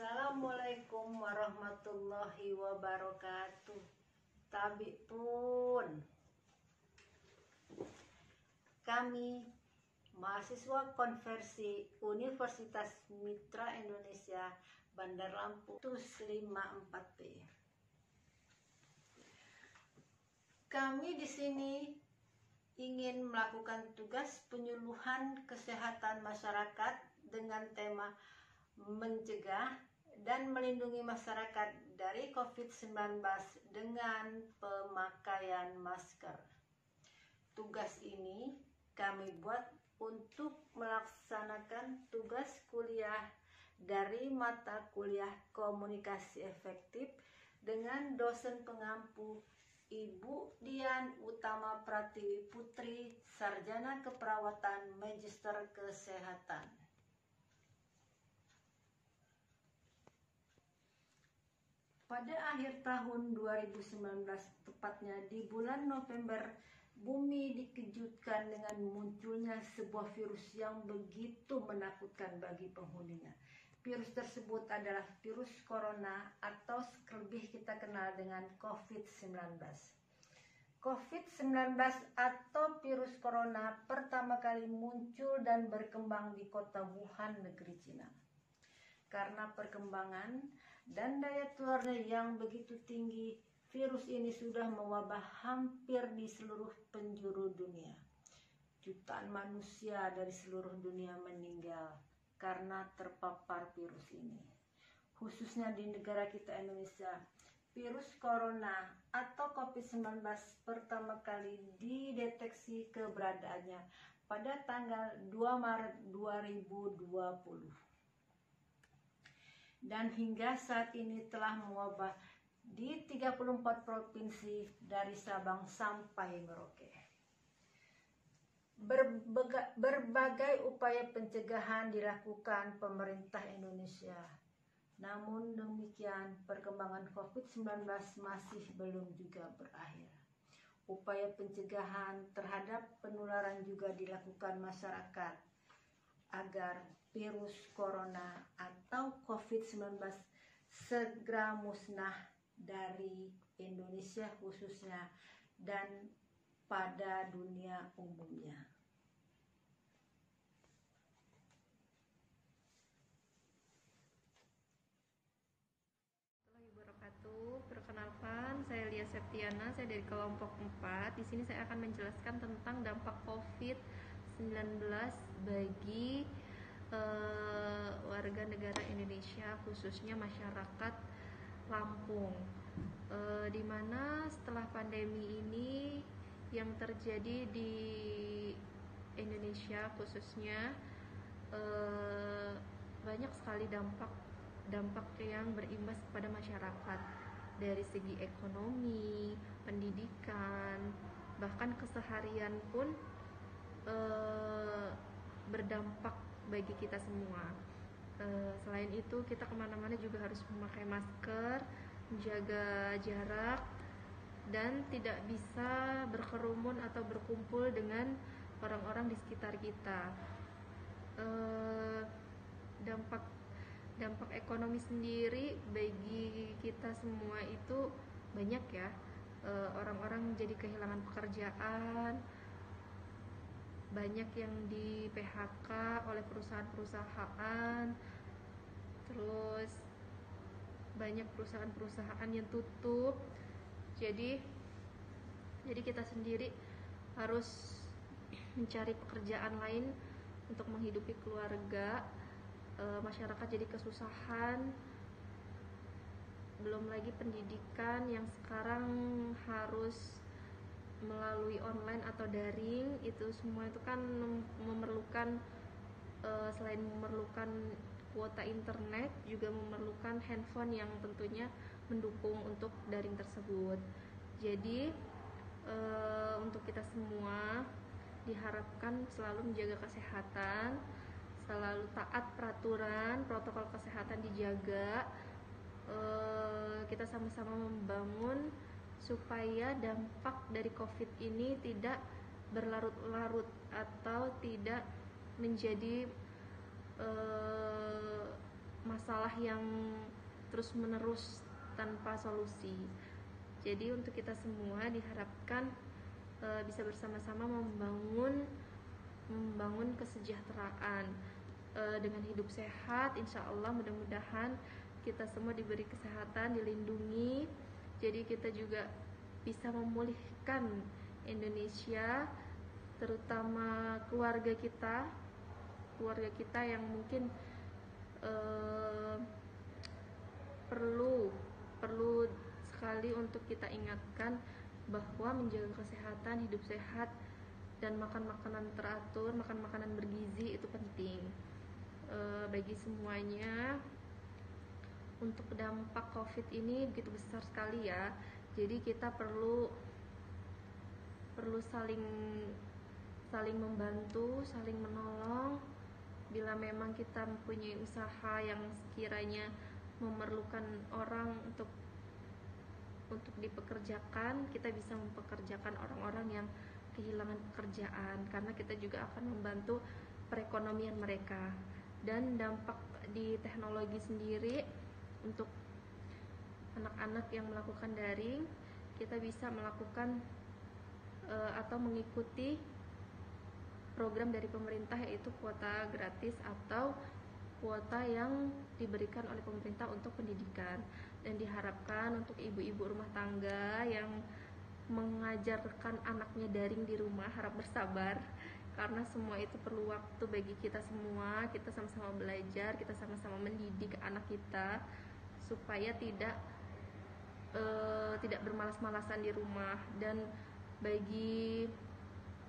Assalamualaikum warahmatullahi wabarakatuh. Tabi pun kami mahasiswa konversi Universitas Mitra Indonesia Bandar Lampung 54P. Kami di sini ingin melakukan tugas penyuluhan kesehatan masyarakat dengan tema mencegah dan melindungi masyarakat dari COVID-19 dengan pemakaian masker. Tugas ini kami buat untuk melaksanakan tugas kuliah dari mata kuliah komunikasi efektif dengan dosen pengampu Ibu Dian Utama Pratiwi Putri, Sarjana Keperawatan, Magister Kesehatan. Pada akhir tahun 2019, tepatnya di bulan November, bumi dikejutkan dengan munculnya sebuah virus yang begitu menakutkan bagi penghuninya. Virus tersebut adalah virus corona atau lebih kita kenal dengan COVID-19. COVID-19 atau virus corona pertama kali muncul dan berkembang di kota Wuhan, negeri Cina. Karena perkembangan dan daya tularnya yang begitu tinggi, virus ini sudah mewabah hampir di seluruh penjuru dunia. Jutaan manusia dari seluruh dunia meninggal karena terpapar virus ini. Khususnya di negara kita Indonesia, virus corona atau COVID-19 pertama kali dideteksi keberadaannya pada tanggal 2 Maret 2020. Dan hingga saat ini telah mewabah di 34 provinsi dari Sabang sampai Merauke. Berbagai upaya pencegahan dilakukan pemerintah Indonesia. Namun demikian, perkembangan COVID-19 masih belum juga berakhir. Upaya pencegahan terhadap penularan juga dilakukan masyarakat agar virus corona atau COVID-19 segera musnah dari Indonesia khususnya dan pada dunia umumnya. Perkenalkan, saya Lia Septiana, saya dari kelompok 4. Di sini saya akan menjelaskan tentang dampak COVID-19 bagi warga negara Indonesia, khususnya masyarakat Lampung. Di mana setelah pandemi ini yang terjadi di Indonesia khususnya banyak sekali dampak yang berimbas kepada masyarakat dari segi ekonomi, pendidikan, bahkan keseharian pun berdampak bagi kita semua. Selain itu, kita kemana-mana juga harus memakai masker, menjaga jarak, dan tidak bisa berkerumun atau berkumpul dengan orang-orang di sekitar kita. Dampak ekonomi sendiri bagi kita semua itu banyak ya. Orang-orang jadi kehilangan pekerjaan, banyak yang di PHK oleh perusahaan-perusahaan, terus banyak perusahaan-perusahaan yang tutup. Jadi kita sendiri harus mencari pekerjaan lain untuk menghidupi keluarga. Masyarakat jadi kesusahan, belum lagi pendidikan yang sekarang harus melalui online atau daring. Itu semua itu kan memerlukan selain memerlukan kuota internet, juga memerlukan handphone yang tentunya mendukung untuk daring tersebut. Jadi untuk kita semua diharapkan selalu menjaga kesehatan, selalu taat peraturan, protokol kesehatan dijaga. Kita sama-sama membangun supaya dampak dari COVID ini tidak berlarut-larut atau tidak menjadi masalah yang terus menerus tanpa solusi. Jadi untuk kita semua diharapkan bisa bersama-sama membangun kesejahteraan dengan hidup sehat. Insya Allah mudah-mudahan kita semua diberi kesehatan, dilindungi. Jadi kita juga bisa memulihkan Indonesia, terutama keluarga kita yang mungkin perlu sekali untuk kita ingatkan bahwa menjaga kesehatan, hidup sehat, dan makan makanan teratur, makan makanan bergizi itu penting bagi semuanya. Untuk dampak COVID ini begitu besar sekali ya. Jadi kita perlu saling membantu, saling menolong. Bila memang kita mempunyai usaha yang sekiranya memerlukan orang untuk dipekerjakan, kita bisa mempekerjakan orang-orang yang kehilangan pekerjaan, karena kita juga akan membantu perekonomian mereka. Dan dampak di teknologi sendiri, untuk anak-anak yang melakukan daring, kita bisa melakukan atau mengikuti program dari pemerintah, yaitu kuota gratis atau kuota yang diberikan oleh pemerintah untuk pendidikan. Dan diharapkan untuk ibu-ibu rumah tangga yang mengajarkan anaknya daring di rumah harap bersabar, karena semua itu perlu waktu bagi kita semua. Kita sama-sama belajar, kita sama-sama mendidik anak kita supaya tidak bermalas-malasan di rumah. Dan bagi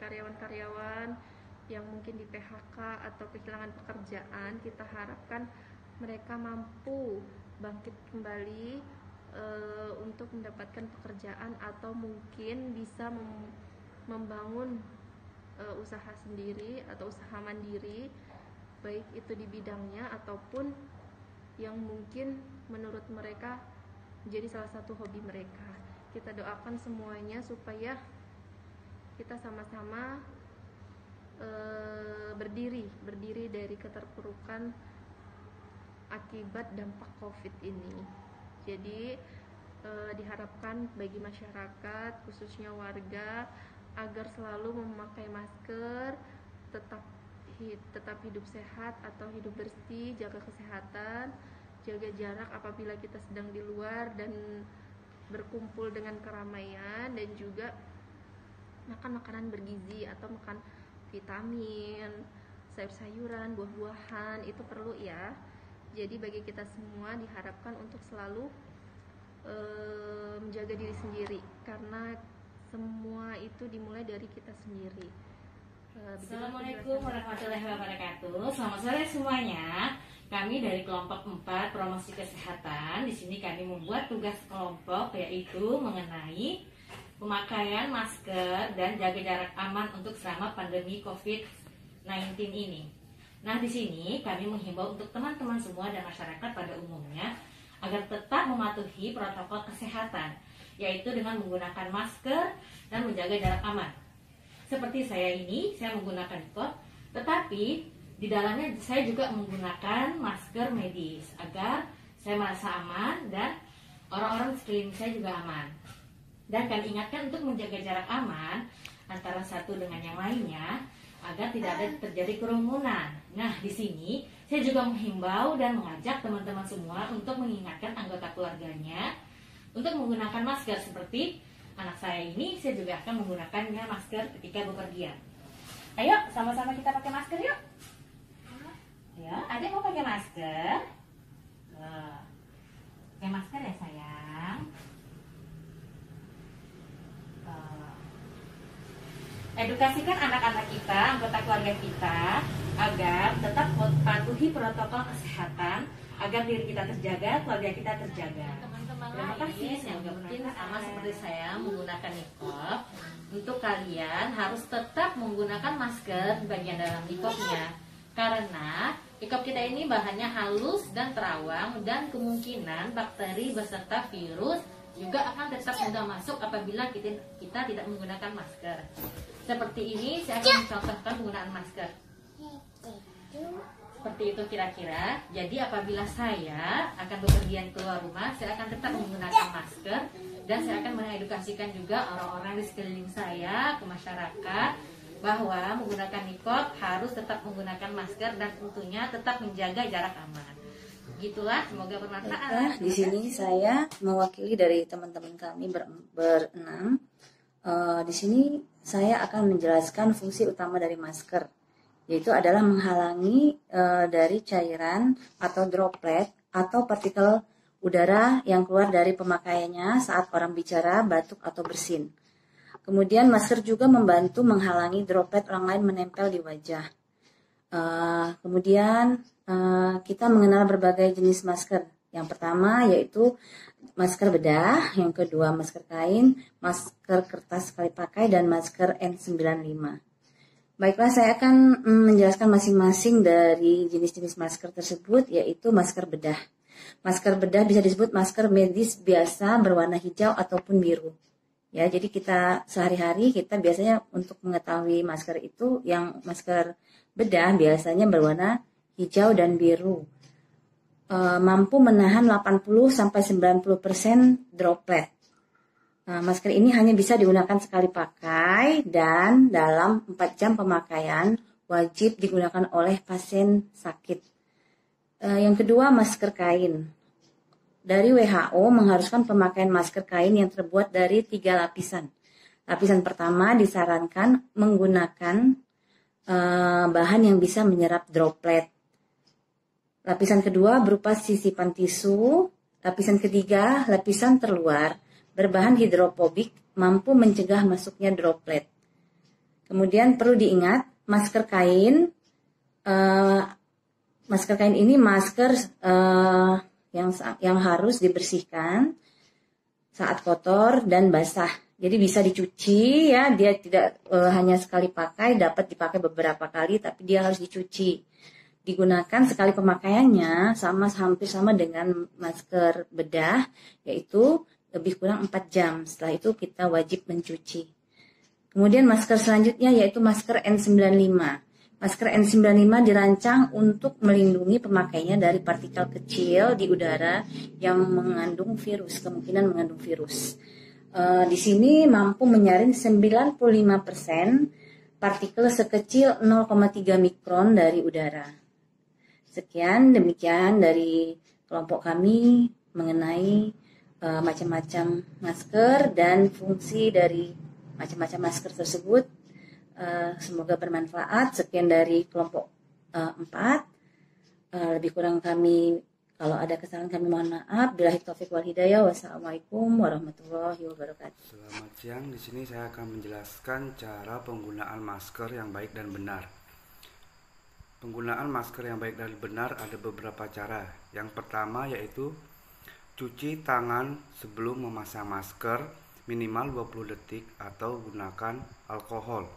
karyawan-karyawan yang mungkin di PHK atau kehilangan pekerjaan, kita harapkan mereka mampu bangkit kembali untuk mendapatkan pekerjaan, atau mungkin bisa membangun usaha sendiri atau usaha mandiri, baik itu di bidangnya ataupun yang mungkin menurut mereka menjadi salah satu hobi mereka. Kita doakan semuanya supaya kita sama-sama berdiri dari keterpurukan akibat dampak COVID ini. Jadi diharapkan bagi masyarakat, khususnya warga, agar selalu memakai masker, tetap hidup sehat atau hidup bersih, jaga kesehatan, jaga jarak apabila kita sedang di luar dan berkumpul dengan keramaian, dan juga makan makanan bergizi atau makan vitamin, sayur-sayuran, buah-buahan, itu perlu ya. Jadi bagi kita semua diharapkan untuk selalu menjaga diri sendiri, karena semua itu dimulai dari kita sendiri. Assalamualaikum warahmatullahi wabarakatuh. Selamat sore semuanya. Kami dari kelompok 4 promosi kesehatan. Di sini kami membuat tugas kelompok, yaitu mengenai pemakaian masker dan jaga jarak aman untuk selama pandemi COVID-19 ini. Nah, di sini kami menghimbau untuk teman-teman semua dan masyarakat pada umumnya agar tetap mematuhi protokol kesehatan, yaitu dengan menggunakan masker dan menjaga jarak aman. Seperti saya ini, saya menggunakan niqab, tetapi di dalamnya saya juga menggunakan masker medis agar saya merasa aman dan orang-orang sekeliling saya juga aman. Dan kami ingatkan untuk menjaga jarak aman antara satu dengan yang lainnya agar tidak ada terjadi kerumunan. Nah, di sini saya juga menghimbau dan mengajak teman-teman semua untuk mengingatkan anggota keluarganya untuk menggunakan masker. Seperti anak saya ini, saya juga akan menggunakannya masker ketika bepergian. Ayo, sama-sama kita pakai masker yuk. Ya, adik mau pakai masker? Pakai masker ya sayang. Edukasikan anak-anak kita, anggota keluarga kita, agar tetap mematuhi protokol kesehatan agar diri kita terjaga, keluarga kita terjaga. Terima kasih. Yang mungkin sama seperti saya menggunakan niqab, untuk kalian harus tetap menggunakan masker di bagian dalam niqabnya, karena niqab kita ini bahannya halus dan terawang, dan kemungkinan bakteri beserta virus juga akan tetap mudah masuk apabila kita tidak menggunakan masker. Seperti ini saya akan mencontohkan penggunaan masker. Seperti itu kira-kira. Jadi apabila saya akan bepergian keluar rumah, saya akan tetap menggunakan masker. Dan saya akan mengedukasikan juga orang-orang di sekeliling saya, ke masyarakat, bahwa menggunakan niqab harus tetap menggunakan masker dan tentunya tetap menjaga jarak aman. Gitulah, semoga bermanfaat. Di sini saya mewakili dari teman-teman kami berenam. Di sini saya akan menjelaskan fungsi utama dari masker, yaitu adalah menghalangi dari cairan atau droplet atau partikel udara yang keluar dari pemakaiannya saat orang bicara, batuk atau bersin. Kemudian masker juga membantu menghalangi droplet orang lain menempel di wajah. Kemudian kita mengenal berbagai jenis masker. Yang pertama yaitu masker bedah, yang kedua masker kain, masker kertas sekali pakai, dan masker N95. Baiklah, saya akan menjelaskan masing-masing dari jenis-jenis masker tersebut, yaitu masker bedah. Masker bedah bisa disebut masker medis biasa berwarna hijau ataupun biru. Ya, jadi kita sehari-hari kita biasanya untuk mengetahui masker itu, yang masker bedah biasanya berwarna hijau dan biru. Mampu menahan 80-90% droplet. Masker ini hanya bisa digunakan sekali pakai dan dalam 4 jam pemakaian wajib digunakan oleh pasien sakit. Yang kedua, masker kain. Dari WHO mengharuskan pemakaian masker kain yang terbuat dari 3 lapisan. Lapisan pertama disarankan menggunakan bahan yang bisa menyerap droplet. Lapisan kedua berupa sisipan tisu. Lapisan ketiga, lapisan terluar, berbahan hidrofobik, mampu mencegah masuknya droplet. Kemudian perlu diingat, masker kain ini masker yang harus dibersihkan saat kotor dan basah. Jadi bisa dicuci ya, dia tidak hanya sekali pakai, dapat dipakai beberapa kali, tapi dia harus dicuci. Digunakan sekali pemakaiannya hampir sama dengan masker bedah, yaitu lebih kurang 4 jam. Setelah itu kita wajib mencuci. Kemudian masker selanjutnya yaitu masker N95. Masker N95 dirancang untuk melindungi pemakainya dari partikel kecil di udara yang mengandung virus, kemungkinan mengandung virus. Di sini mampu menyaring 95% partikel sekecil 0,3 mikron dari udara. Sekian, demikian dari kelompok kami mengenai macam-macam masker dan fungsi dari macam-macam masker tersebut. Semoga bermanfaat. Sekian dari kelompok 4. Lebih kurang kami, kalau ada kesalahan kami mohon maaf. Billahi taufiq wal hidayah. Wassalamualaikum warahmatullahi wabarakatuh. Selamat siang. Di sini saya akan menjelaskan cara penggunaan masker yang baik dan benar. Penggunaan masker yang baik dan benar ada beberapa cara. Yang pertama yaitu cuci tangan sebelum memasang masker minimal 20 detik atau gunakan alkohol.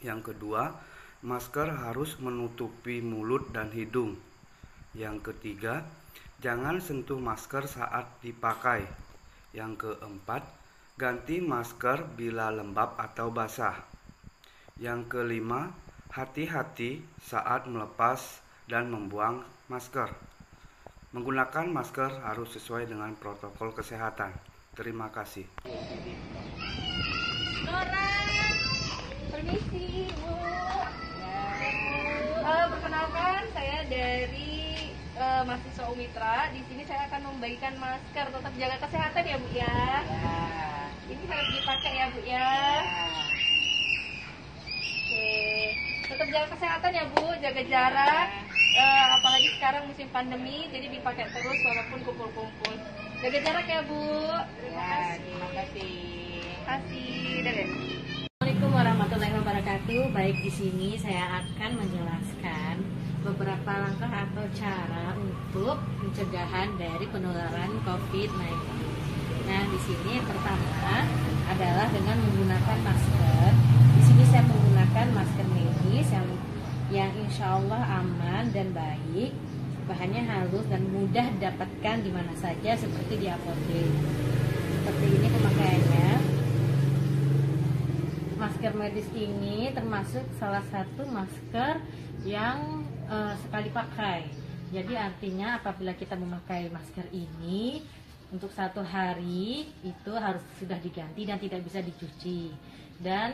Yang kedua, masker harus menutupi mulut dan hidung. Yang ketiga, jangan sentuh masker saat dipakai. Yang keempat, ganti masker bila lembab atau basah. Yang kelima, hati-hati saat melepas dan membuang masker. Menggunakan masker harus sesuai dengan protokol kesehatan. Terima kasih. Nora, permisi Bu. Perkenalkan, saya dari mahasiswa Umitra. Di sini saya akan membagikan masker. Tetap jaga kesehatan ya Bu ya. Ini harus dipakai ya Bu ya. Oke. Tetap jaga kesehatan ya Bu, jaga jarak. Apalagi sekarang musim pandemi, jadi dipakai terus walaupun kumpul-kumpul. Jaga jarak ya Bu. Terima kasih. Terima kasih. Dadah. Assalamualaikum warahmatullahi wabarakatuh. Baik, di sini saya akan menjelaskan beberapa langkah atau cara untuk pencegahan dari penularan COVID-19. Nah, di sini yang pertama adalah dengan menggunakan masker. Di sini saya menggunakan masker medis yang insya Allah aman dan baik. Bahannya halus dan mudah didapatkan di mana saja seperti di apotek. Seperti ini pemakaiannya. Masker medis ini termasuk salah satu masker yang sekali pakai. Jadi artinya apabila kita memakai masker ini untuk 1 hari itu harus sudah diganti dan tidak bisa dicuci. Dan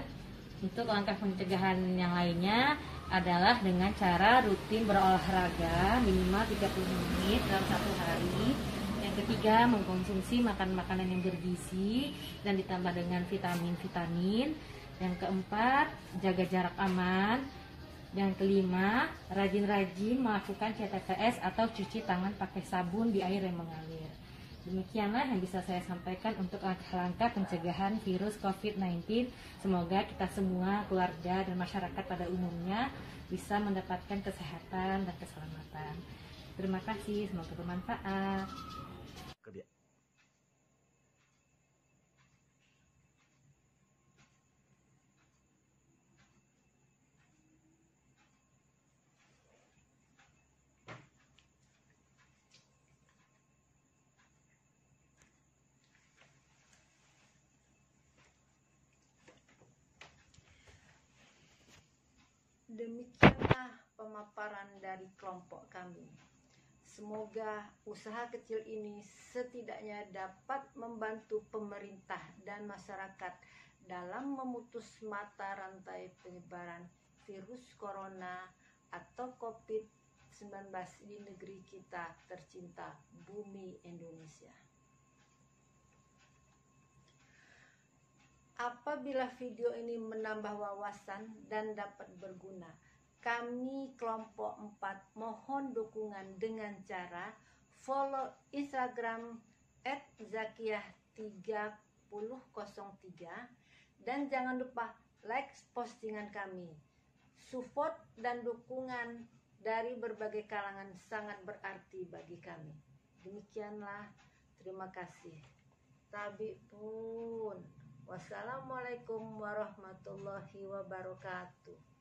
untuk langkah pencegahan yang lainnya adalah dengan cara rutin berolahraga minimal 30 menit dalam 1 hari. Yang ketiga, mengkonsumsi makanan-makanan yang bergizi dan ditambah dengan vitamin-vitamin. Yang keempat, jaga jarak aman. Yang kelima, rajin-rajin melakukan CTTS atau cuci tangan pakai sabun di air yang mengalir. Demikianlah yang bisa saya sampaikan untuk langkah-langkah pencegahan virus COVID-19. Semoga kita semua, keluarga dan masyarakat pada umumnya bisa mendapatkan kesehatan dan keselamatan. Terima kasih, semoga bermanfaat. Demikianlah pemaparan dari kelompok kami. Semoga usaha kecil ini setidaknya dapat membantu pemerintah dan masyarakat dalam memutus mata rantai penyebaran virus corona atau COVID-19 di negeri kita tercinta, bumi Indonesia. Apabila video ini menambah wawasan dan dapat berguna, kami kelompok 4 mohon dukungan dengan cara follow Instagram @zakiyah3003 dan jangan lupa like postingan kami. Support dan dukungan dari berbagai kalangan sangat berarti bagi kami. Demikianlah, terima kasih. Tabi pun. Wassalamualaikum warahmatullahi wabarakatuh.